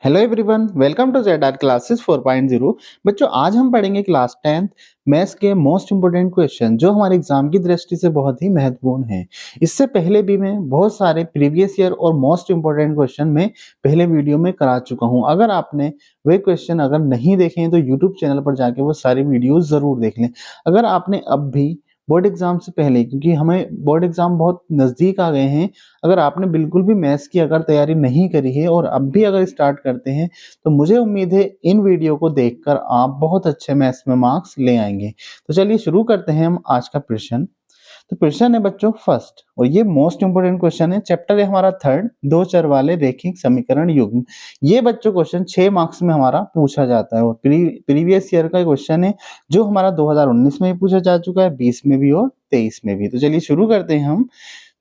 Hello everyone, welcome to Z R classes 4.0। बच्चों, आज हम पढ़ेंगे क्लास 10th मैथ्स के मोस्ट इंपोर्टेंट क्वेश्चन जो हमारे एग्जाम की दृष्टि से बहुत ही महत्वपूर्ण है। इससे पहले भी मैं बहुत सारे प्रीवियस ईयर और मोस्ट इंपोर्टेंट क्वेश्चन में पहले वीडियो में करा चुका हूं। अगर आपने वे क्वेश्चन अगर नहीं देखे हैं तो यूट्यूब चैनल पर जाके वो सारी वीडियोज जरूर देख लें। अगर आपने अब भी बोर्ड एग्जाम से पहले, क्योंकि हमें बोर्ड एग्जाम बहुत नजदीक आ गए हैं, अगर आपने बिल्कुल भी मैथ्स की अगर तैयारी नहीं करी है और अब भी अगर स्टार्ट करते हैं तो मुझे उम्मीद है इन वीडियो को देखकर आप बहुत अच्छे मैथ्स में मार्क्स ले आएंगे। तो चलिए शुरू करते हैं हम आज का प्रश्न। तो क्वेश्चन है बच्चों फर्स्ट, और ये मोस्ट इंपोर्टेंट क्वेश्चन है। चैप्टर है हमारा थर्ड, दो चर वाले रेखिक समीकरण युग्म। ये बच्चों क्वेश्चन 6 मार्क्स में हमारा पूछा जाता है और प्रीवियस ईयर का क्वेश्चन है जो हमारा 2019 में भी पूछा जा चुका है, 20 में भी और 23 में भी। तो चलिए शुरू करते हैं हम।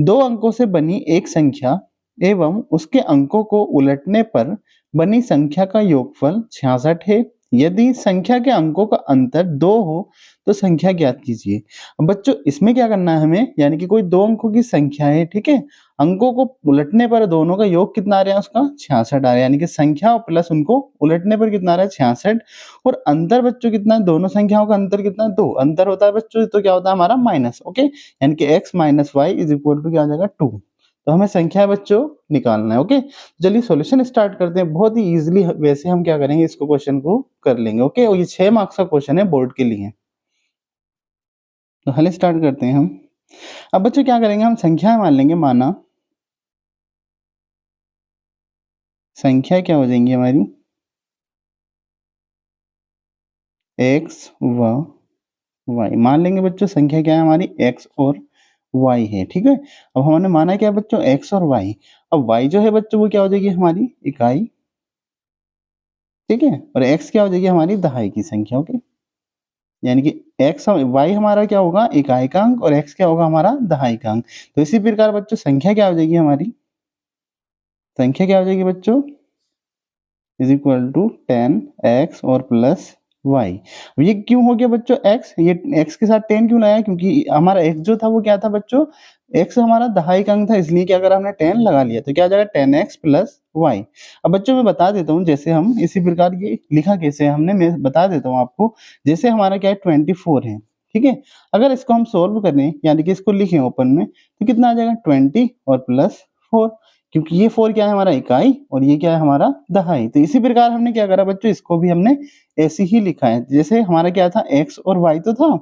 दो अंकों से बनी एक संख्या एवं उसके अंकों को उलटने पर बनी संख्या का योगफल 66 है। यदि संख्या के अंकों का अंतर 2 हो तो संख्या ज्ञात कीजिए। अब बच्चों इसमें क्या करना है हमें, यानी कि कोई दो अंकों की संख्या है, ठीक है। अंकों को उलटने पर दोनों का योग कितना आ रहा है, उसका 66 आ रहा है। यानी कि संख्या और प्लस उनको उलटने पर कितना आ रहा है, 66। और अंतर बच्चों कितना है, दोनों संख्याओं का अंतर कितना है, 2 अंतर होता है बच्चों, तो क्या होता है हमारा माइनस। ओके, यानी कि x minus y is equal to क्या आ जाएगा, 2। तो हमें संख्या बच्चों निकालना है। ओके, चलिए सॉल्यूशन स्टार्ट करते हैं। बहुत ही इजीली वैसे हम क्या करेंगे, इसको क्वेश्चन को कर लेंगे। ओके, और ये 6 मार्क्स का क्वेश्चन है बोर्ड के लिए। तो हले स्टार्ट करते हैं हम। अब बच्चों क्या करेंगे, हम संख्या मान लेंगे। माना संख्या क्या हो जाएंगी हमारी, x व y मान लेंगे बच्चों। संख्या क्या है हमारी, x और y है, ठीक है। अब हमने माना क्या बच्चों, x और y। अब y जो है बच्चों वो क्या हो जाएगी हमारी इकाई, ठीक है। और x क्या हो जाएगी हमारी दहाई की संख्या। ओके, यानी कि x और y हमारा क्या होगा, इकाई का अंक, और x क्या होगा हमारा दहाई का अंक। तो इसी प्रकार बच्चों संख्या क्या हो जाएगी हमारी, संख्या क्या हो जाएगी बच्चों, इज इक्वल टू 10x और प्लस y। अब ये क्यों हो गया बच्चों x, ये x के साथ 10 क्यों लाया, क्योंकि हमारा x जो था वो क्या था बच्चों, x हमारा दहाई का अंक था, इसलिए क्या करा हमने 10 लगा लिया। तो क्या आ जाएगा 10x प्लस y। अब बच्चों मैं बता देता हूँ, जैसे हम इसी प्रकार ये लिखा कैसे हमने, मैं बता देता हूँ आपको। जैसे हमारा क्या है 24 है, ठीक है। अगर इसको हम सोल्व करें, यानी कि इसको लिखें ओपन में, तो कितना आ जाएगा 20 और प्लस 4, क्योंकि ये 4 क्या है हमारा इकाई और ये क्या है हमारा दहाई। तो इसी प्रकार हमने क्या करा बच्चों, इसको भी हमने ऐसे ही लिखा है। जैसे हमारा क्या था x और y तो था,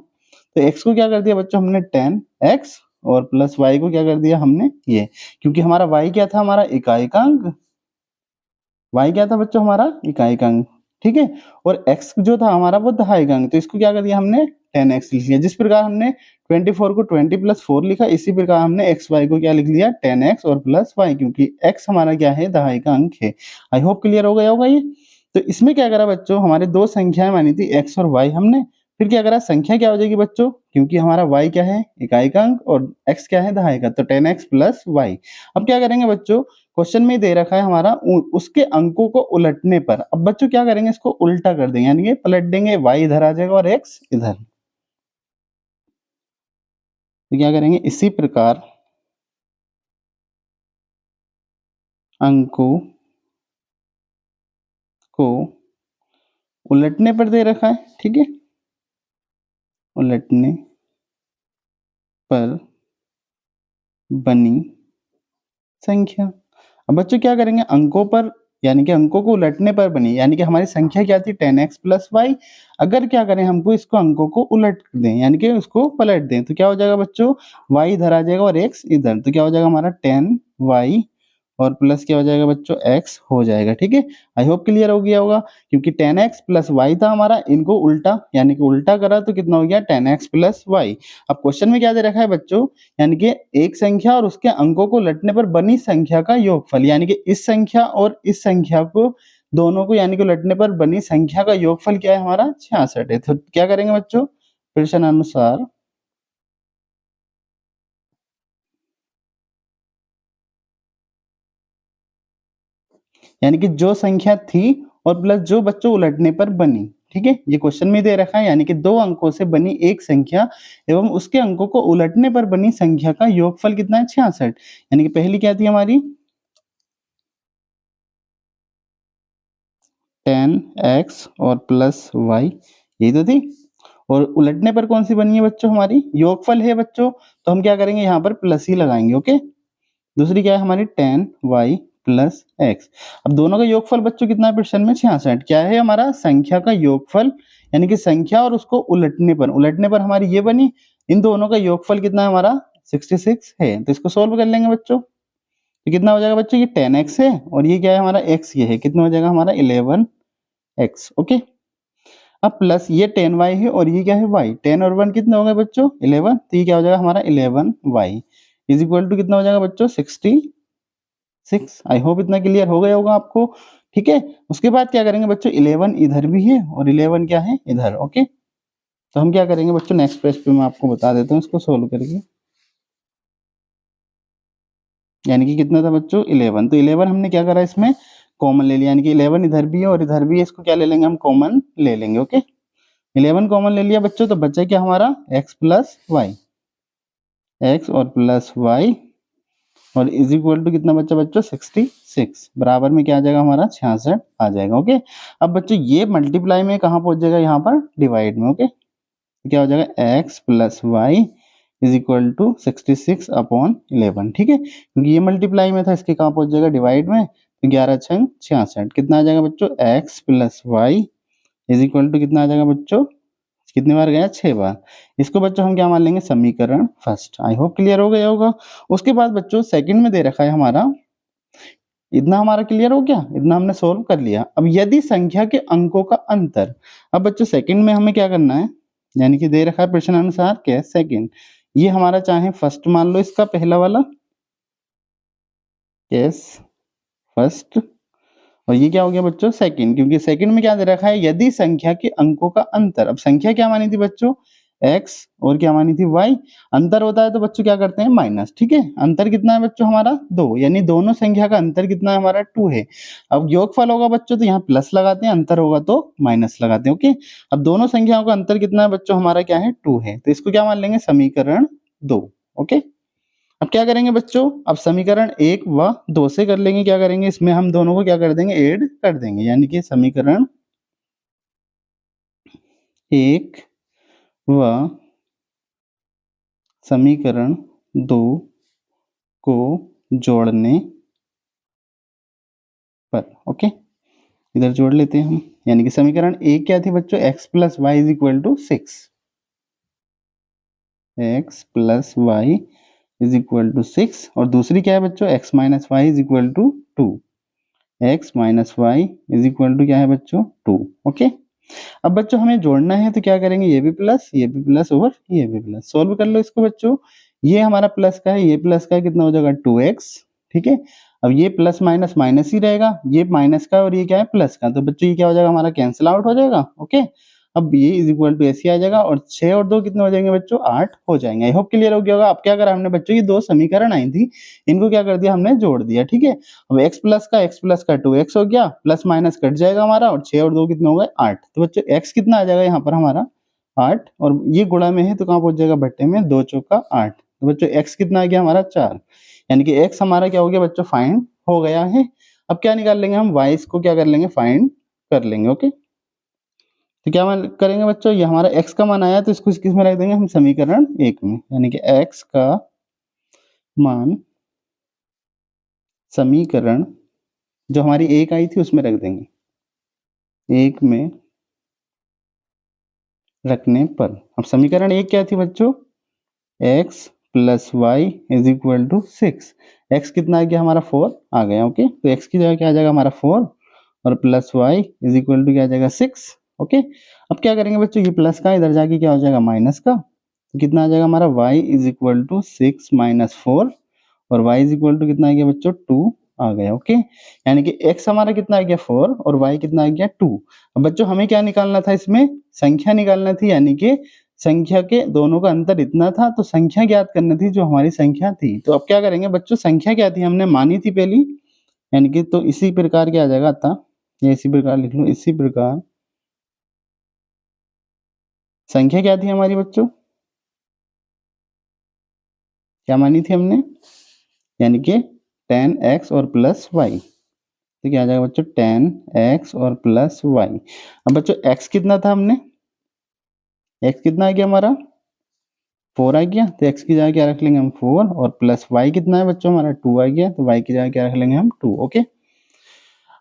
तो x को क्या कर दिया बच्चों हमने 10x और प्लस y को क्या कर दिया हमने ये, क्योंकि हमारा y क्या था हमारा इकाई का अंक, y क्या था बच्चों हमारा इकाई का अंक, ठीक है। और x जो था हमारा वो दहाई का अंक, तो इसको क्या कर दिया हमने 10x लिख लिया। जिस प्रकार हमने 24 को 20 प्लस 4 लिखा, इसी प्रकार हमने एक्स वाई को क्या लिख लिया 10x और प्लस वाई, क्योंकि x हमारा क्या है दहाई का अंक है। आई होप क्लियर हो गया होगा ये। तो इसमें क्या करा बच्चों, हमारे दो संख्याएं मानी थी x और y हमने, फिर क्या करा संख्या क्या हो जाएगी बच्चों, क्योंकि हमारा y क्या है इकाई का अंक और x क्या है दहाई का, तो 10x प्लस y। अब क्या करेंगे बच्चों, क्वेश्चन में दे रखा है हमारा उसके अंकों को उलटने पर। अब बच्चों क्या करेंगे, इसको उल्टा कर देंगे, यानी कि पलट देंगे, y इधर आ जाएगा और x इधर। तो क्या करेंगे, इसी प्रकार अंकों को उलटने पर दे रखा है, ठीक है, उलटने पर बनी संख्या। अब बच्चों क्या करेंगे, अंकों पर, यानी कि अंकों को उलटने पर बनी, यानी कि हमारी संख्या क्या थी 10x प्लस वाई। अगर क्या करें हमको इसको अंकों को उलट दें, यानी कि उसको पलट दें, तो क्या हो जाएगा बच्चों, y इधर आ जाएगा और x इधर, तो क्या हो जाएगा हमारा 10y और प्लस क्या हो जाएगा बच्चों x हो जाएगा, ठीक है। आई होप क्लियर हो गया होगा, क्योंकि 10x प्लस वाई था हमारा, इनको उल्टा, यानी कि उल्टा करा तो कितना हो गया 10x प्लस वाई। अब क्वेश्चन में क्या दे रखा है बच्चों, यानी कि एक संख्या और उसके अंकों को उलटने पर बनी संख्या का योगफल, यानी कि इस संख्या और इस संख्या को दोनों को यानी कि उलटने पर बनी संख्या का योगफल क्या है हमारा 66 है। तो क्या करेंगे बच्चों, प्रश्न अनुसार यानी कि जो संख्या थी और प्लस जो बच्चों उलटने पर बनी, ठीक है। ये क्वेश्चन में दे रखा है, यानी कि दो अंकों से बनी एक संख्या एवं उसके अंकों को उलटने पर बनी संख्या का योगफल कितना है 66। यानी कि पहली क्या थी हमारी 10x और प्लस y, यही तो थी। और उलटने पर कौन सी बनी है बच्चों, हमारी योगफल है बच्चों, तो हम क्या करेंगे यहाँ पर प्लस ही लगाएंगे। ओके, दूसरी क्या है हमारी 10y प्लस x। अब दोनों का योगफल बच्चों कितना है प्रश्न में, 66। क्या है हमारा, संख्या का योगफल, यानी कि संख्या और उसको उलटने पर हमारी ये बनी, इन दोनों का योगफल कितना है हमारा 66 है। तो इसको सोल्व कर लेंगे बच्चों, तो कितना हो जाएगा बच्चों, ये 10x है और ये क्या है हमारा x, ये है, कितना हो जाएगा हमारा 11x। ओके, अब प्लस ये 10y है और ये क्या है y, 10 और 1 कितना हो गए बच्चों 11, तो ये क्या हो जाएगा हमारा 11y इज इक्वल टू कितना हो जाएगा बच्चों 66। आई होप इतना क्लियर हो गया होगा आपको। ठीक है, उसके बाद क्या करेंगे बच्चों, 11 इधर भी है और 11 क्या है इधर। ओके, तो हम क्या करेंगे बच्चों, नेक्स्ट पेज पे मैं आपको बता देता हूँ इसको सोल्व करके। यानी कि कितना था बच्चों 11, तो 11 हमने क्या करा इसमें कॉमन ले लिया, यानी कि 11 इधर भी है और इधर भी है, इसको क्या ले लेंगे हम कॉमन ले लेंगे। ओके, 11 कॉमन ले लिया बच्चों, तो बचा क्या हमारा x प्लस वाई, एक्स और प्लस वाई और इज इक्वल टू कितना बच्चा बच्चों 66, बराबर में क्या आ जाएगा हमारा 66 आ जाएगा। ओके, अब बच्चों ये मल्टीप्लाई में कहाँ पहुंच जाएगा, यहाँ पर डिवाइड में। ओके, तो क्या हो जाएगा x plus y is equal to 66 upon 11। ठीक है, क्योंकि ये मल्टीप्लाई में था, इसके कहाँ पहुंच जाएगा डिवाइड में, तो 11 छंग 66, कितना आ जाएगा बच्चों x plus y is equal to कितना आ जाएगा बच्चों, कितनी बार गया 6 बार। इसको बच्चों हम क्या मान लेंगे, समीकरण फर्स्ट। आई होप क्लियर हो गया होगा। उसके बाद बच्चों सेकंड में दे रखा है हमारा, इतना हमारा क्लियर हो गया, इतना हमने सोल्व कर लिया। अब यदि संख्या के अंकों का अंतर, अब बच्चों सेकंड में हमें क्या करना है, यानी कि दे रखा है प्रश्न अनुसार क्या सेकंड, ये हमारा चाहे फर्स्ट मान लो इसका पहला वाला, यस फर्स्ट, और ये क्या हो गया बच्चों सेकंड, क्योंकि सेकंड में क्या दे रखा है, यदि संख्या के अंकों का अंतर। अब संख्या क्या मानी थी बच्चों x और क्या मानी थी y, अंतर होता है तो बच्चों क्या करते हैं माइनस। ठीक है, अंतर कितना है बच्चों हमारा 2, यानी दोनों संख्या का अंतर कितना है हमारा 2 है। अब योगफल होगा बच्चों तो यहाँ प्लस लगाते हैं, अंतर होगा तो माइनस लगाते हैं। ओके, अब दोनों संख्याओं का अंतर कितना है बच्चों हमारा क्या है 2 है, तो इसको क्या मान लेंगे समीकरण 2। ओके, अब क्या करेंगे बच्चों, अब समीकरण 1 व 2 से कर लेंगे, क्या करेंगे इसमें हम दोनों को क्या कर देंगे ऐड कर देंगे, यानी कि समीकरण 1 व समीकरण 2 को जोड़ने पर। ओके, इधर जोड़ लेते हैं हम, यानी कि समीकरण 1 क्या थी बच्चों x plus y is equal to 6, x plus y is equal to 6, और दूसरी क्या है बच्चों x minus y is equal to 2, x minus y is equal to क्या है बच्चों 2। ओके, अब बच्चों हमें जोड़ना है तो क्या करेंगे, ये भी प्लस और ये भी प्लस, सोल्व कर लो इसको बच्चों। ये हमारा प्लस का है, ये प्लस का है, कितना हो जाएगा 2x। ठीक है, अब ये प्लस माइनस माइनस ही रहेगा, ये माइनस का और ये क्या है प्लस का, तो बच्चों ये क्या हो जाएगा हमारा कैंसिल आउट हो जाएगा। ओके, अब ये इज इक्वल टू ऐसे आ जाएगा और 6 और 2 कितने हो जाएंगे बच्चों 8 हो जाएंगे। आई होप क्लियर हो गया होगा। अब क्या करा हमने बच्चों, ये दो समीकरण आई थी, इनको क्या कर दिया हमने जोड़ दिया। ठीक है, अब x प्लस का 2x हो गया, प्लस माइनस कट जाएगा हमारा, और 6 और 2 कितने हो गए 8, तो बच्चों x कितना आ जाएगा यहाँ पर हमारा 8, और ये गुणा में है तो कहाँ पहुंच जाएगा बट्टे में, 2 चौका 8, तो बच्चों x कितना आ गया हमारा 4, यानी कि x हमारा क्या हो गया बच्चों फाइंड हो गया है। अब क्या निकाल लेंगे हम, y को क्या कर लेंगे फाइंड कर लेंगे। ओके, तो क्या करेंगे बच्चों, ये हमारा x का मान आया तो इसको किस में रख देंगे हम, समीकरण 1 में, यानी कि x का मान समीकरण जो हमारी 1 आई थी उसमें रख देंगे, 1 में रखने पर। अब समीकरण 1 क्या थी बच्चों, x plus y is equal to 6, x कितना आ गया हमारा 4 आ गया। ओके, तो x की जगह क्या आ जाएगा हमारा 4 और plus y is equal to क्या आ जाएगा 6। ओके, अब क्या करेंगे बच्चों, ये प्लस का इधर जाके क्या हो जाएगा माइनस का, तो कितना आ जाएगा हमारा y is equal to 6 minus 4 और y इज इक्वल टू कितना आ गया बच्चों 2 आ गया। ओके, यानी कि x हमारा कितना आ गया 4 और y कितना आ गया 2। अब बच्चों हमें क्या निकालना था, इसमें संख्या निकालना थी, यानी कि संख्या के दोनों का अंतर इतना था, तो संख्या ज्ञात करनी थी जो हमारी संख्या थी। तो अब क्या करेंगे बच्चों, संख्या क्या थी हमने मानी थी पहली, यानी कि तो इसी प्रकार क्या आ जाएगा था, ये इसी प्रकार लिख लो, इसी प्रकार संख्या क्या थी हमारी बच्चों, क्या मानी थी हमने, यानी कि 10x और प्लस वाई। तो क्या आ जाएगा बच्चों 10x और प्लस वाई। अब बच्चों x कितना था हमने, x कितना आ गया हमारा 4 आ गया, तो x की जगह क्या रख लेंगे हम 4 और प्लस y कितना है बच्चों हमारा 2 आ गया, तो y की जगह क्या रख लेंगे हम 2। ओके,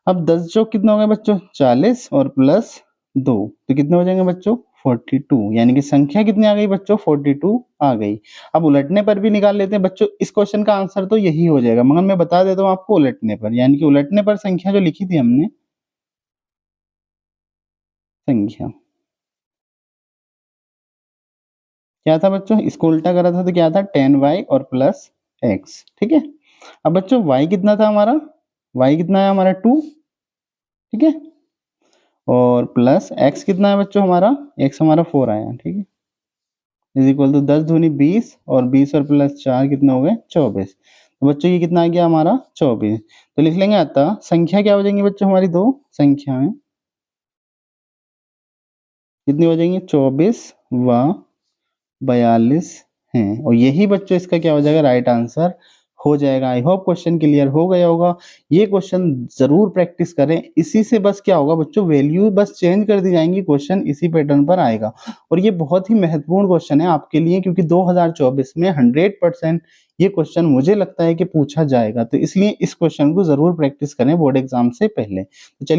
अब 10 चौक कितना हो गया बच्चों 40 और प्लस 2, तो कितने हो जाएंगे बच्चों 42, यानी कि संख्या कितनी आ गई बच्चों 42 आ गई। अब उलटने पर भी निकाल लेते हैं बच्चों, इस क्वेश्चन का आंसर तो यही हो जाएगा, मगर मैं बता देता हूँ आपको उलटने पर, यानी कि उलटने पर संख्या जो लिखी थी हमने, संख्या क्या था बच्चों, इसको उल्टा करा था तो क्या था 10y और प्लस x। ठीक है, अब बच्चों y कितना था हमारा, y कितना है हमारा 2, ठीक है, और प्लस x कितना है बच्चों हमारा, x हमारा 4 आया, ठीक है, इज इक्वल टू 10 दूनी 20 और 20 और प्लस 4 कितने हो गए 24। तो बच्चों ये कितना आ गया हमारा 24, तो लिख लेंगे अतः संख्या क्या हो जाएंगी बच्चों हमारी, दो संख्या में कितनी हो जाएंगी 24 व 42 हैं, और यही बच्चों इसका क्या हो जाएगा राइट आंसर हो जाएगा। आई होप क्वेश्चन क्लियर हो गया होगा। ये क्वेश्चन जरूर प्रैक्टिस करें, इसी से बस क्या होगा बच्चों वैल्यू बस चेंज कर दी जाएंगी, क्वेश्चन इसी पैटर्न पर आएगा। और ये बहुत ही महत्वपूर्ण क्वेश्चन है आपके लिए, क्योंकि 2024 में 100% ये क्वेश्चन मुझे लगता है कि पूछा जाएगा, तो इसलिए इस क्वेश्चन को जरूर प्रैक्टिस करें बोर्ड एग्जाम से पहले। तो चलिए